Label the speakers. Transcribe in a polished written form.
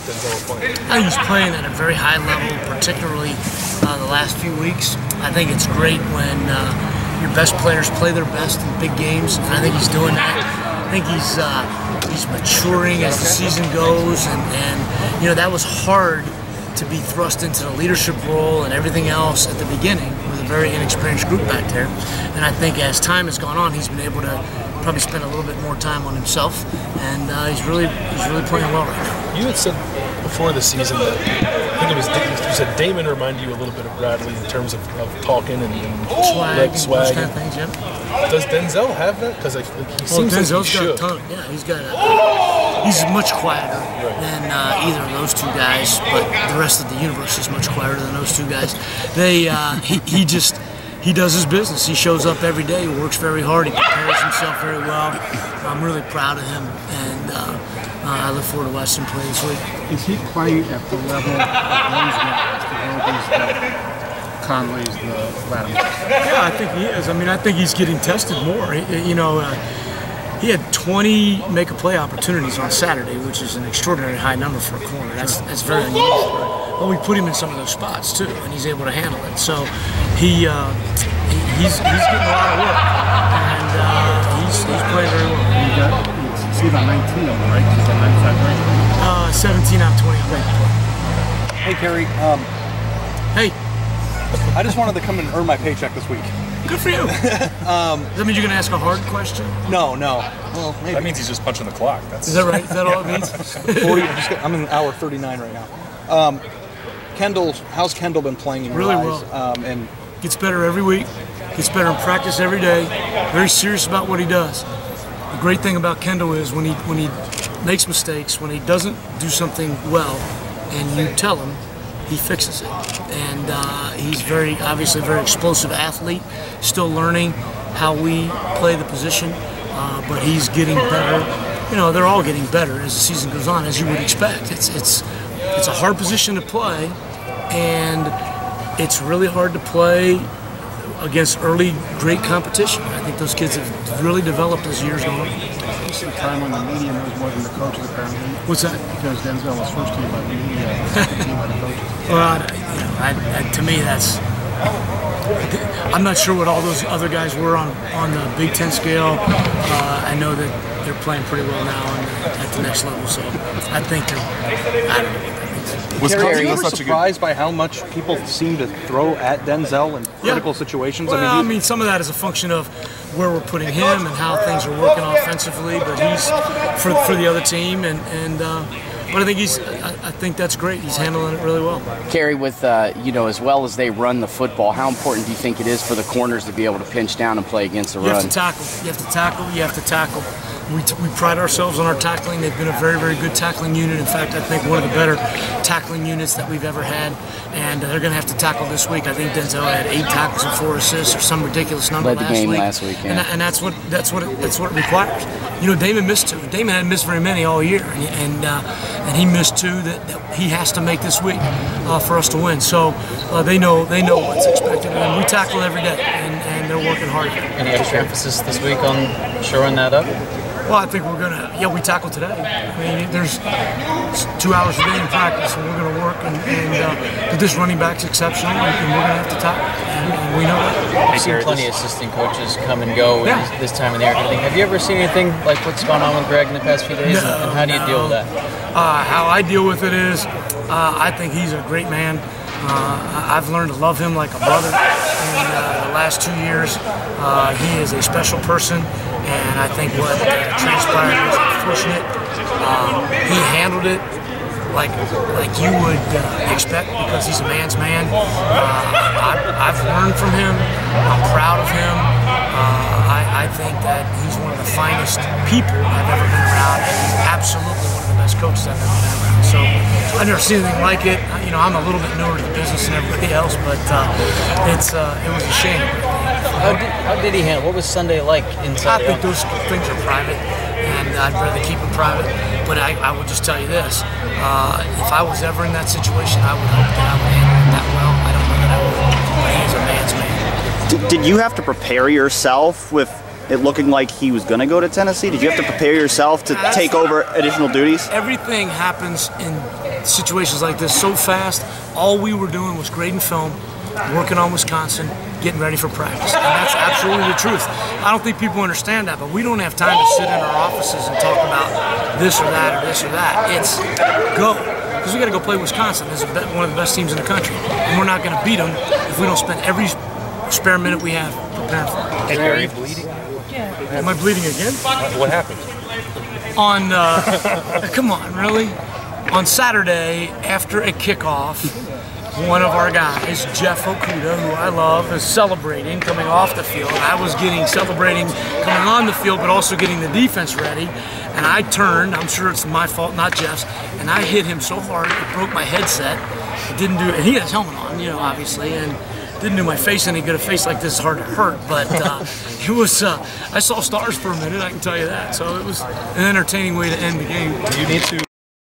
Speaker 1: Denzel playing?
Speaker 2: I think he's playing at a very high level, particularly the last few weeks. I think it's great when your best players play their best in big games, and I think he's doing that. I think he's maturing as the season goes, and you know, that was hard to be thrust into the leadership role and everything else at the beginning with a very inexperienced group back there. And I think as time has gone on, he's been able to probably spend a little bit more time on himself, and he's really playing well right now.
Speaker 1: You had said before the season that I think it was you said Damon reminded you a little bit of Bradley in terms of talking and
Speaker 2: swag,
Speaker 1: swag
Speaker 2: kind of things. Yeah.
Speaker 1: Does Denzel have that? Because he seems
Speaker 2: Denzel's
Speaker 1: like he should.
Speaker 2: got a ton. Yeah, he's much quieter than either of those two guys, but the rest of the universe is much quieter than those two guys. He does his business. He shows up every day. He works very hard. He prepares himself very well. I'm really proud of him, and I look forward to watching him play this week.
Speaker 3: Is he playing at the level of those guys, the Robies, the Conleys, the Latimer?
Speaker 2: Yeah, I think he is. I mean, I think he's getting tested more. He had 20 make-a-play opportunities on Saturday, which is an extraordinary high number for a corner. That's very unusual. But we put him in some of those spots too, and he's able to handle it. So he's getting a lot of work, and he's playing very well.
Speaker 3: He's on 19 of them, right? He's on 95 right?
Speaker 2: 17 out of 20 on
Speaker 4: Hey, Kerry.
Speaker 2: Hey.
Speaker 4: I just wanted to come and earn my paycheck this week.
Speaker 2: Good for you. Does that mean you're going to ask a hard question?
Speaker 4: No. Well, maybe.
Speaker 1: That means he's just punching the clock.
Speaker 2: Is that right? Is that all it means?
Speaker 4: 40, I'm in hour 39 right now. How's Kendall been playing in your
Speaker 2: really
Speaker 4: eyes?
Speaker 2: well.
Speaker 4: And
Speaker 2: gets better every week. Gets better in practice every day. Very serious about what he does. The great thing about Kendall is when he makes mistakes, when he doesn't do something well, and you tell him, he fixes it. And he's obviously a very explosive athlete, still learning how we play the position, but he's getting better. You know, they're all getting better as the season goes on, as you would expect. It's a hard position to play, and it's really hard to play against early great competition. I think those kids have really developed as years go on.
Speaker 3: Most of the time when the media knows more than the coaches, apparently.
Speaker 2: What's that?
Speaker 3: Because Denzel was first team by the media, second team by the coaches.
Speaker 2: Well, to me, that's. I'm not sure what all those other guys were on the Big Ten scale. I know that they're playing pretty well now at the next level, so I think they're. I don't know what that means.
Speaker 4: Was Kerry ever surprised by how much people seem to throw at Denzel in critical situations?
Speaker 2: Well, I mean, some of that is a function of where we're putting him and how things are working offensively, but he's for the other team, but I think that's great. He's handling it really well.
Speaker 5: Kerry, with as well as they run the football, how important do you think it is for the corners to be able to pinch down and play against the run?
Speaker 2: You have to tackle. We pride ourselves on our tackling. They've been a very, very good tackling unit. In fact, I think one of the better tackling units that we've ever had. And they're going to have to tackle this week. I think Denzel had 8 tackles and 4 assists, or some ridiculous number
Speaker 5: last week. Yeah.
Speaker 2: And that's what it requires. You know, Damon missed 2. Damon hadn't missed very many all year, and he missed 2 that he has to make this week for us to win. So they know what's expected, and we tackle every day, and they're working hard.
Speaker 6: Any extra emphasis this week on shoring that up?
Speaker 2: Well, I think we tackle today. I mean, there's 2 hours a day in practice, and we're going to work, but this running back's exceptional, and we're going to have to tackle, and we know that.
Speaker 6: I've seen plenty of assistant coaches come and go this time of the year. Have you ever seen anything like what's gone on with Greg in the past few days, and how do you deal with that?
Speaker 2: How I deal with it is, I think he's a great man. I've learned to love him like a brother. In the last 2 years, he is a special person, and I think what transpired was unfortunate. He handled it like you would expect, because he's a man's man. I've learned from him. I'm proud of him. I think that he's one of the finest people I've ever been around, and he's absolutely one of the best coaches I've ever been around. So I've never seen anything like it. You know, I'm a little bit newer to the business than everybody else, but it was a shame.
Speaker 6: How did he handle? What was Sunday like inside?
Speaker 2: I think those things are private, and I'd rather keep them private. But I will just tell you this: if I was ever in that situation, I would hope that I would handle it that well. I don't know that I would, but he's a man's man.
Speaker 7: Did you have to prepare yourself with it looking like he was going to go to Tennessee? Did you have to prepare yourself to take over additional duties?
Speaker 2: Everything happens in situations like this so fast. All we were doing was grading film, working on Wisconsin, getting ready for practice. And that's absolutely the truth. I don't think people understand that, but we don't have time to sit in our offices and talk about this or that or this or that. It's go. Because we got to go play Wisconsin. This is one of the best teams in the country. And we're not going to beat them if we don't spend every spare minute we have preparing for them.
Speaker 4: Hey, are you bleeding?
Speaker 2: Am I bleeding again?
Speaker 4: What happened?
Speaker 2: On, come on, really? On Saturday, after a kickoff, one of our guys, Jeff Okuda, who I love, is celebrating coming off the field. I was celebrating coming on the field, but also getting the defense ready. And I turned, I'm sure it's my fault, not Jeff's, and I hit him so hard it broke my headset. It didn't do, and he had his helmet on, you know, obviously, and didn't do my face any good. A face like this is hard to hurt, but it was, I saw stars for a minute, I can tell you that. So it was an entertaining way to end the game.
Speaker 4: Do you need to